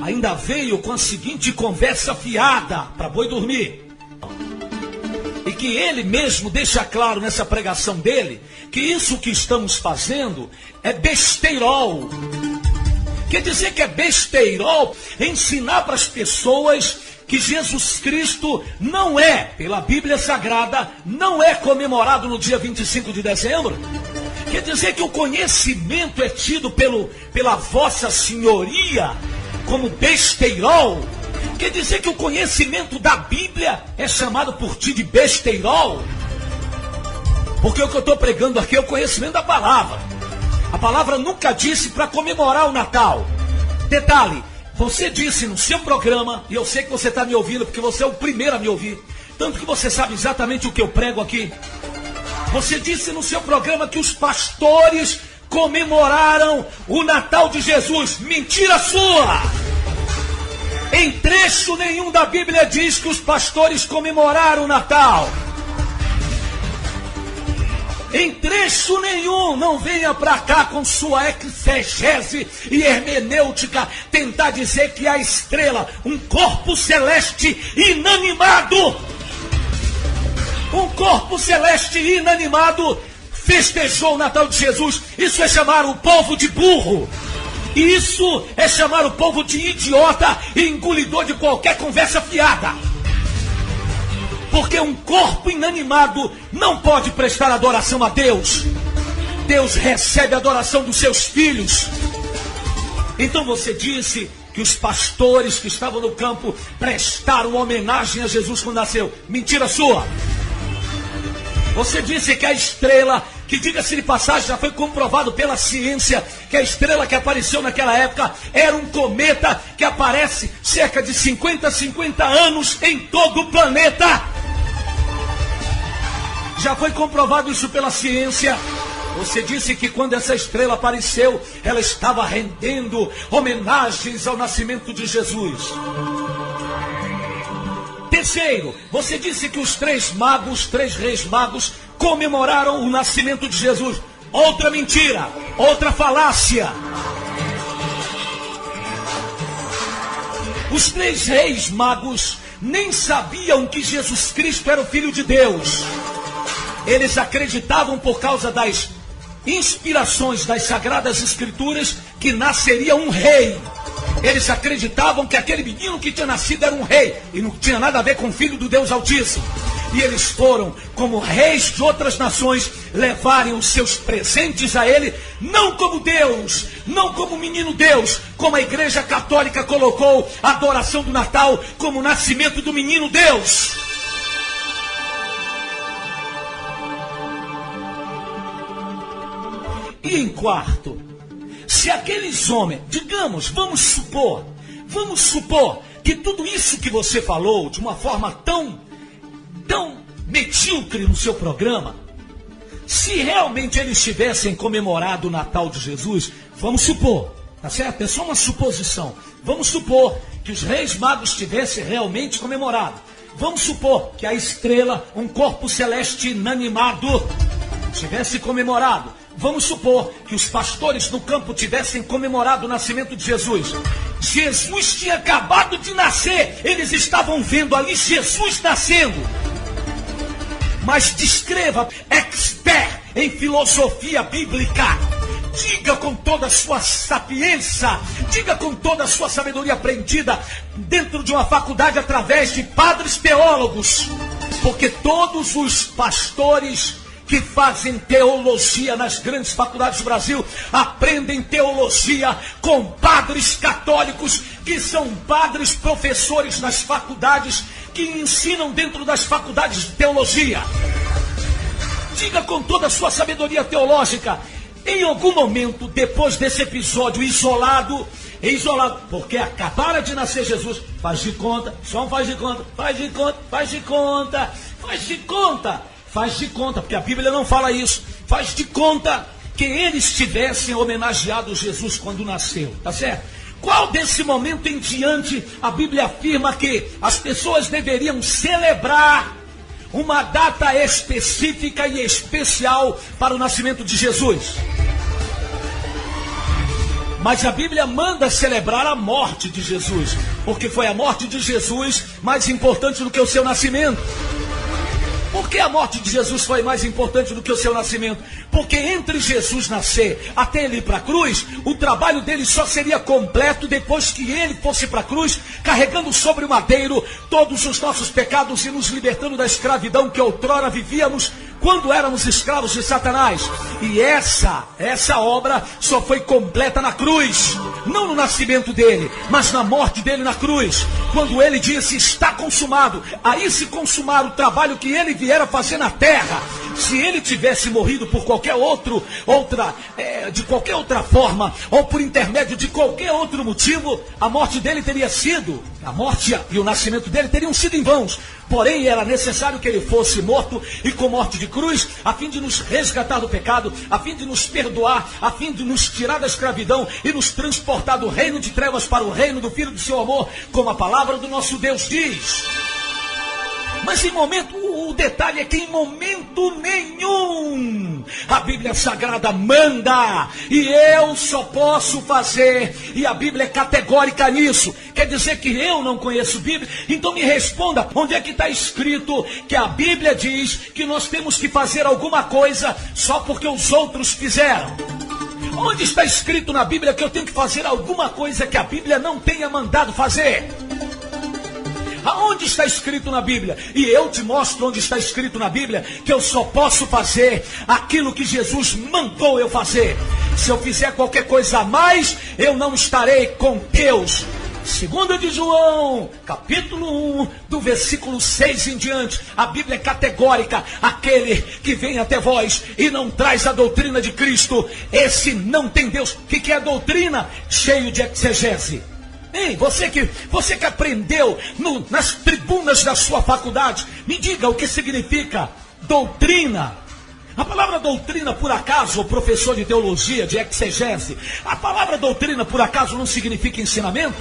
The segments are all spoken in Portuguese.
ainda veio com a seguinte conversa fiada para boi dormir. E que ele mesmo deixa claro nessa pregação dele, que isso que estamos fazendo é besteirol. Quer dizer que é besteirol ensinar para as pessoas que Jesus Cristo não é, pela Bíblia Sagrada, não é comemorado no dia 25 de dezembro. Quer dizer que o conhecimento é tido pela vossa senhoria como besteirol. Quer dizer que o conhecimento da Bíblia é chamado por ti de besteirol. Porque o que eu estou pregando aqui é o conhecimento da palavra. A palavra nunca disse para comemorar o Natal. Detalhe, você disse no seu programa, e eu sei que você está me ouvindo porque você é o primeiro a me ouvir, tanto que você sabe exatamente o que eu prego aqui. Você disse no seu programa que os pastores comemoraram o Natal de Jesus. Mentira sua! Em trecho nenhum da Bíblia diz que os pastores comemoraram o Natal. Em trecho nenhum, não venha para cá com sua exegese e hermenêutica tentar dizer que a estrela, um corpo celeste inanimado, festejou o Natal de Jesus. Isso é chamar o povo de burro. Isso é chamar o povo de idiota e engolidor de qualquer conversa fiada. Porque um corpo inanimado não pode prestar adoração a Deus. Deus recebe a adoração dos seus filhos. Então você disse que os pastores que estavam no campo prestaram homenagem a Jesus quando nasceu. Mentira sua! Você disse que a estrela, que diga-se de passagem, já foi comprovado pela ciência, que a estrela que apareceu naquela época era um cometa que aparece cerca de 50 anos em todo o planeta. Já foi comprovado isso pela ciência. Você disse que quando essa estrela apareceu, ela estava rendendo homenagens ao nascimento de Jesus. Terceiro, você disse que os três reis magos, comemoraram o nascimento de Jesus. Outra mentira, outra falácia. Os três reis magos nem sabiam que Jesus Cristo era o Filho de Deus. Eles acreditavam, por causa das inspirações das Sagradas Escrituras, que nasceria um rei. Eles acreditavam que aquele menino que tinha nascido era um rei, e não tinha nada a ver com o Filho do Deus Altíssimo. E eles foram, como reis de outras nações, levarem os seus presentes a ele, não como Deus, não como menino Deus, como a Igreja Católica colocou a adoração do Natal como o nascimento do menino Deus. E em quarto, se aqueles homens, digamos, vamos supor que tudo isso que você falou de uma forma tão medíocre no seu programa, se realmente eles tivessem comemorado o Natal de Jesus, vamos supor, tá certo? É só uma suposição. Vamos supor que os reis magos tivessem realmente comemorado. Vamos supor que a estrela, um corpo celeste inanimado, tivesse comemorado. Vamos supor que os pastores no campo tivessem comemorado o nascimento de Jesus. Jesus tinha acabado de nascer. Eles estavam vendo ali Jesus nascendo. Mas descreva, expert em filosofia bíblica. Diga com toda a sua sapiência, diga com toda a sua sabedoria aprendida dentro de uma faculdade através de padres teólogos. Porque todos os pastores que fazem teologia nas grandes faculdades do Brasil aprendem teologia com padres católicos, que são padres professores nas faculdades, que ensinam dentro das faculdades de teologia. Diga com toda a sua sabedoria teológica, em algum momento, depois desse episódio isolado, porque acabara de nascer Jesus, faz de conta, porque a Bíblia não fala isso. Faz de conta que eles tivessem homenageado Jesus quando nasceu, tá certo? Qual desse momento em diante a Bíblia afirma que as pessoas deveriam celebrar uma data específica e especial para o nascimento de Jesus? Mas a Bíblia manda celebrar a morte de Jesus, porque foi a morte de Jesus mais importante do que o seu nascimento. Por que a morte de Jesus foi mais importante do que o seu nascimento? Porque entre Jesus nascer até ele ir para a cruz, o trabalho dele só seria completo depois que ele fosse para a cruz, carregando sobre o madeiro todos os nossos pecados e nos libertando da escravidão que outrora vivíamos quando éramos escravos de Satanás. E essa obra só foi completa na cruz, não no nascimento dele, mas na morte dele na cruz, quando ele disse: está consumado. Aí se consumar o trabalho que ele viera fazer na terra. Se ele tivesse morrido por de qualquer outra forma, ou por intermédio de qualquer outro motivo, a morte dele teria sido, a morte e o nascimento dele teriam sido em vãos. Porém, era necessário que ele fosse morto, e com morte de cruz, a fim de nos resgatar do pecado, a fim de nos perdoar, a fim de nos tirar da escravidão e nos transportar do reino de trevas para o reino do Filho do seu amor, como a palavra do nosso Deus diz. Mas o detalhe é que em momento nenhum a Bíblia Sagrada manda, e eu só posso fazer, e a Bíblia é categórica nisso. Quer dizer que eu não conheço Bíblia? Então me responda, onde é que está escrito que a Bíblia diz que nós temos que fazer alguma coisa só porque os outros fizeram? Onde está escrito na Bíblia que eu tenho que fazer alguma coisa que a Bíblia não tenha mandado fazer? Aonde está escrito na Bíblia? E eu te mostro onde está escrito na Bíblia que eu só posso fazer aquilo que Jesus mandou eu fazer. Se eu fizer qualquer coisa a mais, eu não estarei com Deus. 2 de João, capítulo 1, do versículo 6 em diante, a Bíblia é categórica: aquele que vem até vós e não traz a doutrina de Cristo, esse não tem Deus. O que é doutrina? Cheio de exegese. Ei, você que aprendeu nas tribunas da sua faculdade, me diga o que significa doutrina. A palavra doutrina, por acaso, o professor de teologia, de exegese, a palavra doutrina, por acaso, não significa ensinamento?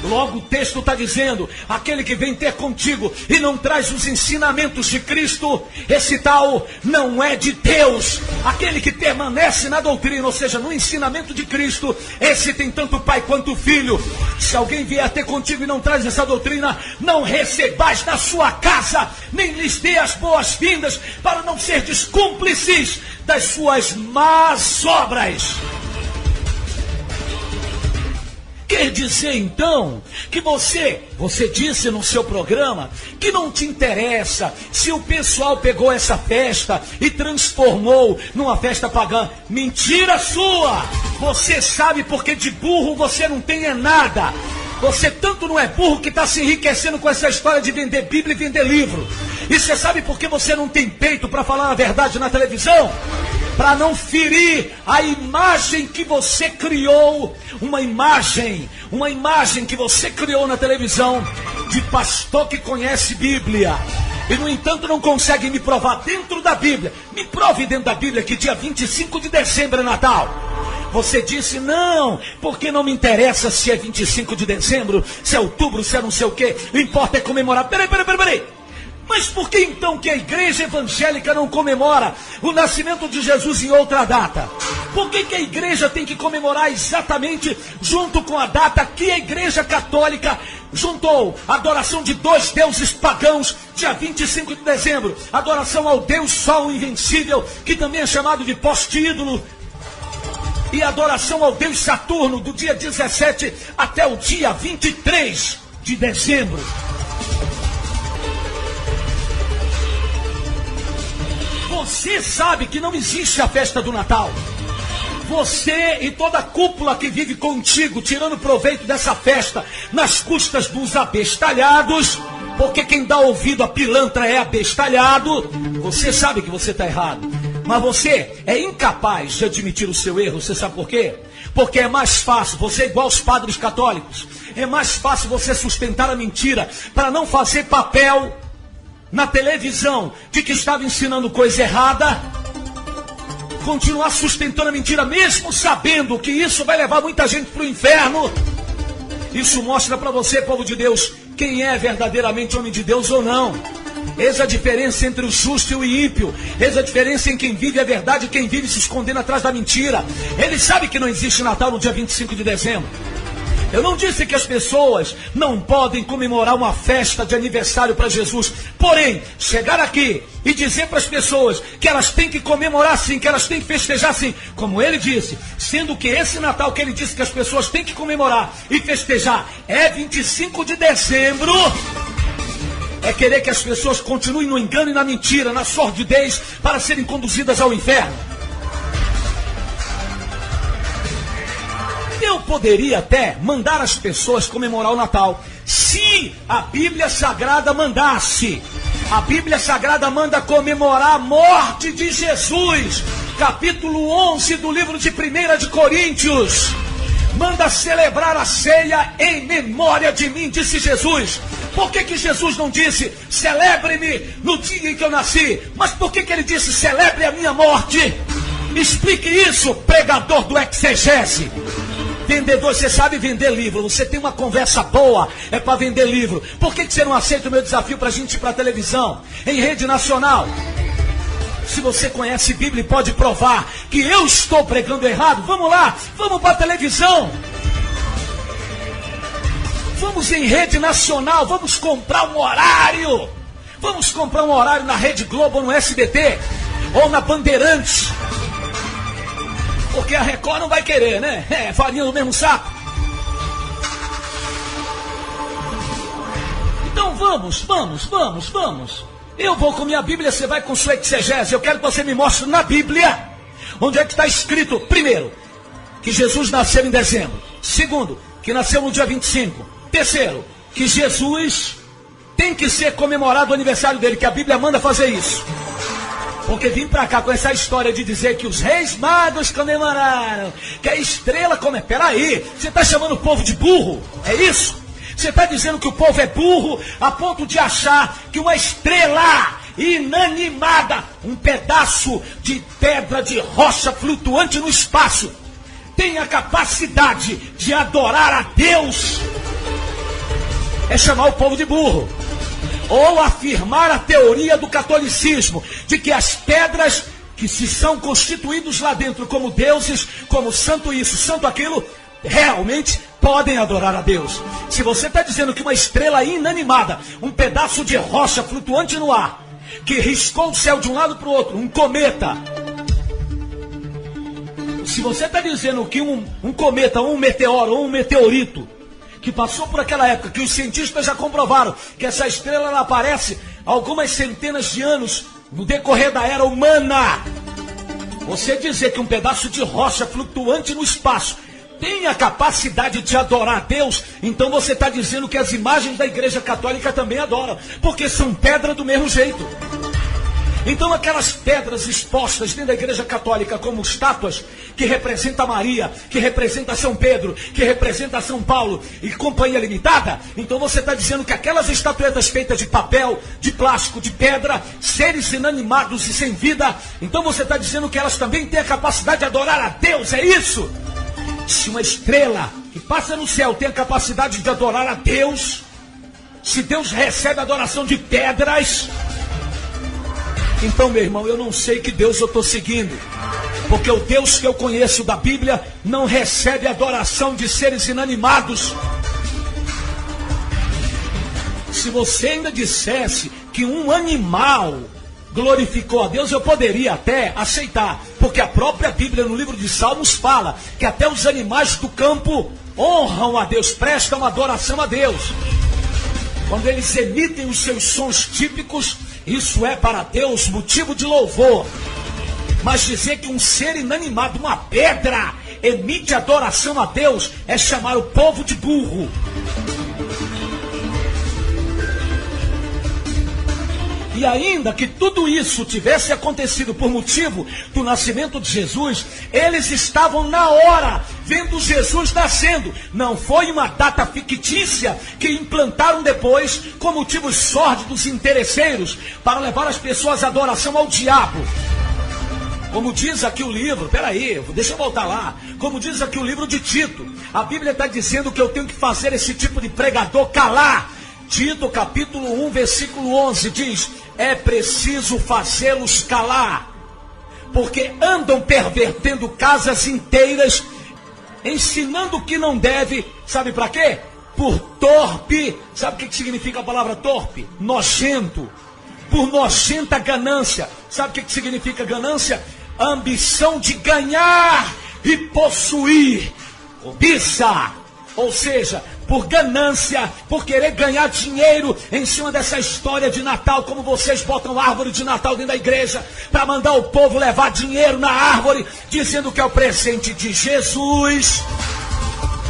Logo o texto está dizendo: aquele que vem ter contigo e não traz os ensinamentos de Cristo, esse tal não é de Deus. Aquele que permanece na doutrina, ou seja, no ensinamento de Cristo, esse tem tanto pai quanto filho. Se alguém vier ter contigo e não traz essa doutrina, não recebais na sua casa, nem lhes dê as boas-vindas, para não serdes cúmplices das suas más obras. Quer dizer então que você disse no seu programa que não te interessa se o pessoal pegou essa festa e transformou numa festa pagã. Mentira sua! Você sabe, porque de burro você não tem nada. Você tanto não é burro que está se enriquecendo com essa história de vender Bíblia e vender livro. E você sabe por que você não tem peito para falar a verdade na televisão? Para não ferir a imagem que você criou, uma imagem que você criou na televisão, de pastor que conhece Bíblia, e no entanto não consegue me provar dentro da Bíblia. Me prove dentro da Bíblia que dia 25 de dezembro é Natal. Você disse: não, porque não me interessa se é 25 de dezembro, se é outubro, se é não sei o quê, o importa é comemorar. Peraí. Mas por que então que a igreja evangélica não comemora o nascimento de Jesus em outra data? Por que a igreja tem que comemorar exatamente junto com a data que a igreja católica juntou? A adoração de dois deuses pagãos, dia 25 de dezembro. Adoração ao Deus Sol invencível, que também é chamado de poste-ídolo. E adoração ao Deus Saturno, do dia 17 até o dia 23 de dezembro. Você sabe que não existe a festa do Natal. Você e toda a cúpula que vive contigo, tirando proveito dessa festa, nas custas dos abestalhados, porque quem dá ouvido a pilantra é abestalhado. Você sabe que você está errado, mas você é incapaz de admitir o seu erro. Você sabe por quê? Porque é mais fácil, você é igual aos padres católicos, é mais fácil você sustentar a mentira, para não fazer papel na televisão de que estava ensinando coisa errada, continuar sustentando a mentira, mesmo sabendo que isso vai levar muita gente para o inferno. Isso mostra para você, povo de Deus, quem é verdadeiramente homem de Deus ou não. Eis a diferença entre o justo e o ímpio. Eis a diferença em quem vive a verdade e quem vive se escondendo atrás da mentira. Ele sabe que não existe Natal no dia 25 de dezembro. Eu não disse que as pessoas não podem comemorar uma festa de aniversário para Jesus. Porém, chegar aqui e dizer para as pessoas que elas têm que comemorar sim, que elas têm que festejar sim, como ele disse, sendo que esse Natal que ele disse que as pessoas têm que comemorar e festejar é 25 de dezembro, é querer que as pessoas continuem no engano e na mentira, na sordidez, para serem conduzidas ao inferno. Eu poderia até mandar as pessoas comemorar o Natal, se a Bíblia Sagrada mandasse. A Bíblia Sagrada manda comemorar a morte de Jesus. Capítulo 11 do livro de 1 de Coríntios. Manda celebrar a ceia em memória de mim, disse Jesus. Por que Jesus não disse, celebre-me no dia em que eu nasci? Mas por que ele disse, celebre a minha morte? Explique isso, pregador do exegese. Vendedor, você sabe vender livro, você tem uma conversa boa, é para vender livro. Por que você não aceita o meu desafio para a gente ir para a televisão, em rede nacional? Se você conhece Bíblia e pode provar que eu estou pregando errado, vamos lá, vamos para a televisão. Vamos em rede nacional, vamos comprar um horário. Vamos comprar um horário na Rede Globo, ou no SBT, ou na Bandeirantes. Porque a Record não vai querer, né? É, farinha no mesmo saco. Então vamos. Eu vou com minha Bíblia, você vai com sua exegese. Eu quero que você me mostre na Bíblia onde é que está escrito, primeiro, que Jesus nasceu em dezembro. Segundo, que nasceu no dia 25. Terceiro, que Jesus tem que ser comemorado o aniversário dele, que a Bíblia manda fazer isso. Porque vim pra cá com essa história de dizer que os reis magos comemoraram, que a estrela comemora. Peraí, você está chamando o povo de burro? É isso? Você está dizendo que o povo é burro a ponto de achar que uma estrela inanimada, um pedaço de pedra de rocha flutuante no espaço, tem a capacidade de adorar a Deus? É chamar o povo de burro. Ou afirmar a teoria do catolicismo, de que as pedras que se são constituídos lá dentro como deuses, como santo isso, santo aquilo, realmente podem adorar a Deus. Se você está dizendo que uma estrela inanimada, um pedaço de rocha flutuante no ar, que riscou o céu de um lado para o outro, um cometa. Se você está dizendo que um cometa, ou um meteoro, ou um meteorito, que passou por aquela época, que os cientistas já comprovaram que essa estrela ela aparece algumas centenas de anos no decorrer da era humana. Você dizer que um pedaço de rocha flutuante no espaço tem a capacidade de adorar a Deus, então você está dizendo que as imagens da Igreja Católica também adoram, porque são pedra do mesmo jeito. Então aquelas pedras expostas dentro da Igreja Católica como estátuas, que representa Maria, que representa São Pedro, que representa São Paulo e companhia limitada, então você está dizendo que aquelas estatuetas feitas de papel, de plástico, de pedra, seres inanimados e sem vida, então você está dizendo que elas também têm a capacidade de adorar a Deus, é isso? Se uma estrela que passa no céu tem a capacidade de adorar a Deus, se Deus recebe a adoração de pedras, então, meu irmão, eu não sei que Deus eu estou seguindo. Porque o Deus que eu conheço da Bíblia não recebe adoração de seres inanimados. Se você ainda dissesse que um animal glorificou a Deus, eu poderia até aceitar. Porque a própria Bíblia, no livro de Salmos, fala que até os animais do campo honram a Deus, prestam adoração a Deus. Quando eles emitem os seus sons típicos, isso é para Deus motivo de louvor. Mas dizer que um ser inanimado, uma pedra, emite adoração a Deus, é chamar o povo de burro. E ainda que tudo isso tivesse acontecido por motivo do nascimento de Jesus, eles estavam na hora vendo Jesus nascendo. Não foi uma data fictícia que implantaram depois com motivos sórdidos e interesseiros para levar as pessoas à adoração ao diabo. Como diz aqui o livro, peraí, deixa eu voltar lá. Como diz aqui o livro de Tito, a Bíblia está dizendo que eu tenho que fazer esse tipo de pregador calar. Tito capítulo 1, versículo 11 diz: é preciso fazê-los calar, porque andam pervertendo casas inteiras, ensinando o que não deve, sabe para quê? Por torpe, sabe o que significa a palavra torpe? Nojento, por nojenta ganância. Sabe o que significa ganância? Ambição de ganhar e possuir, cobiça, ou seja, por ganância, por querer ganhar dinheiro em cima dessa história de Natal, como vocês botam árvore de Natal dentro da igreja, para mandar o povo levar dinheiro na árvore, dizendo que é o presente de Jesus.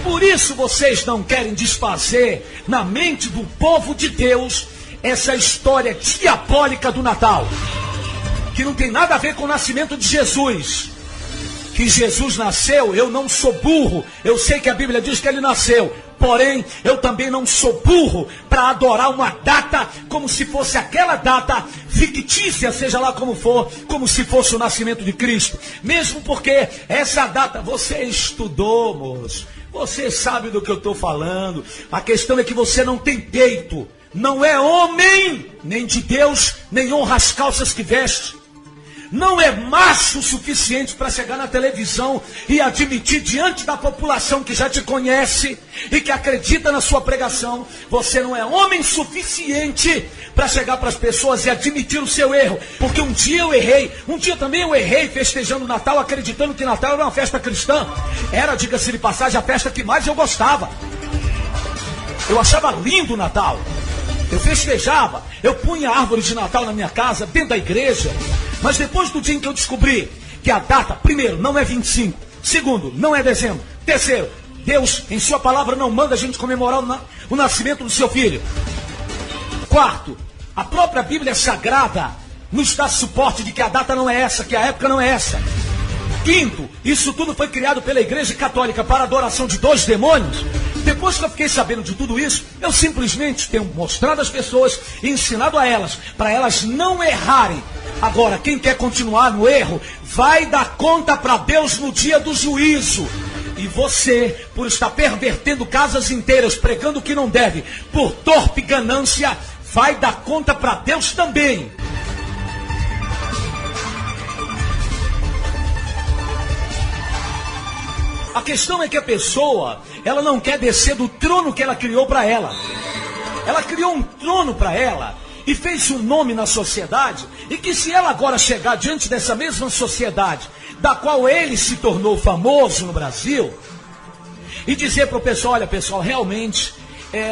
Por isso vocês não querem desfazer na mente do povo de Deus essa história diabólica do Natal, que não tem nada a ver com o nascimento de Jesus. Que Jesus nasceu, eu não sou burro, eu sei que a Bíblia diz que ele nasceu, porém eu também não sou burro para adorar uma data como se fosse aquela data fictícia, seja lá como for, como se fosse o nascimento de Cristo. Mesmo porque essa data, você estudou, moço, você sabe do que eu estou falando. A questão é que você não tem peito, não é homem, nem de Deus, nem honra as calças que veste. Não é macho o suficiente para chegar na televisão e admitir diante da população que já te conhece e que acredita na sua pregação. Você não é homem suficiente para chegar para as pessoas e admitir o seu erro. Porque um dia eu errei, um dia também eu errei festejando o Natal, acreditando que Natal era uma festa cristã. Era, diga-se de passagem, a festa que mais eu gostava. Eu achava lindo o Natal. Eu festejava, eu punha árvore de Natal na minha casa, dentro da igreja. Mas depois do dia em que eu descobri que a data, primeiro, não é 25, segundo, não é dezembro, terceiro, Deus, em sua palavra, não manda a gente comemorar o nascimento do seu filho. Quarto, a própria Bíblia Sagrada nos dá suporte de que a data não é essa, que a época não é essa. Quinto, isso tudo foi criado pela Igreja Católica para a adoração de dois demônios. Depois que eu fiquei sabendo de tudo isso, eu simplesmente tenho mostrado às pessoas e ensinado a elas, para elas não errarem. Agora, quem quer continuar no erro, vai dar conta para Deus no dia do juízo. E você, por estar pervertendo casas inteiras, pregando o que não deve, por torpe ganância, vai dar conta para Deus também. A questão é que a pessoa, ela não quer descer do trono que ela criou para ela. Ela criou um trono para ela e fez um nome na sociedade, e que se ela agora chegar diante dessa mesma sociedade, da qual ele se tornou famoso no Brasil, e dizer para o pessoal, olha pessoal, realmente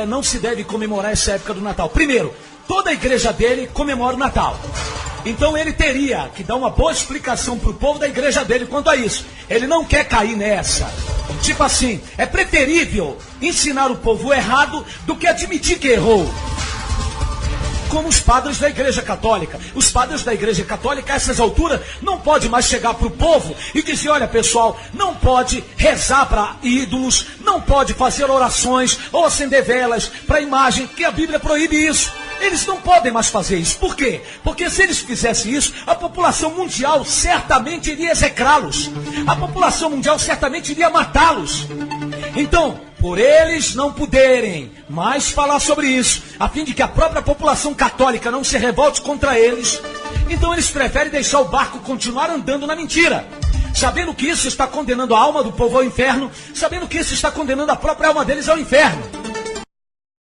não se deve comemorar essa época do Natal. Primeiro, toda a igreja dele comemora o Natal. Então ele teria que dar uma boa explicação para o povo da igreja dele quanto a isso. Ele não quer cair nessa. Tipo assim, é preferível ensinar o povo errado do que admitir que errou. Como os padres da Igreja Católica. Os padres da Igreja Católica, a essas alturas, não pode mais chegar para o povo e dizer, olha pessoal, não pode rezar para ídolos, não pode fazer orações ou acender velas para imagem, que a Bíblia proíbe isso. Eles não podem mais fazer isso. Por quê? Porque se eles fizessem isso, a população mundial certamente iria execrá-los. A população mundial certamente iria matá-los. Então, por eles não poderem mais falar sobre isso, a fim de que a própria população católica não se revolte contra eles, então eles preferem deixar o barco continuar andando na mentira, sabendo que isso está condenando a alma do povo ao inferno, sabendo que isso está condenando a própria alma deles ao inferno.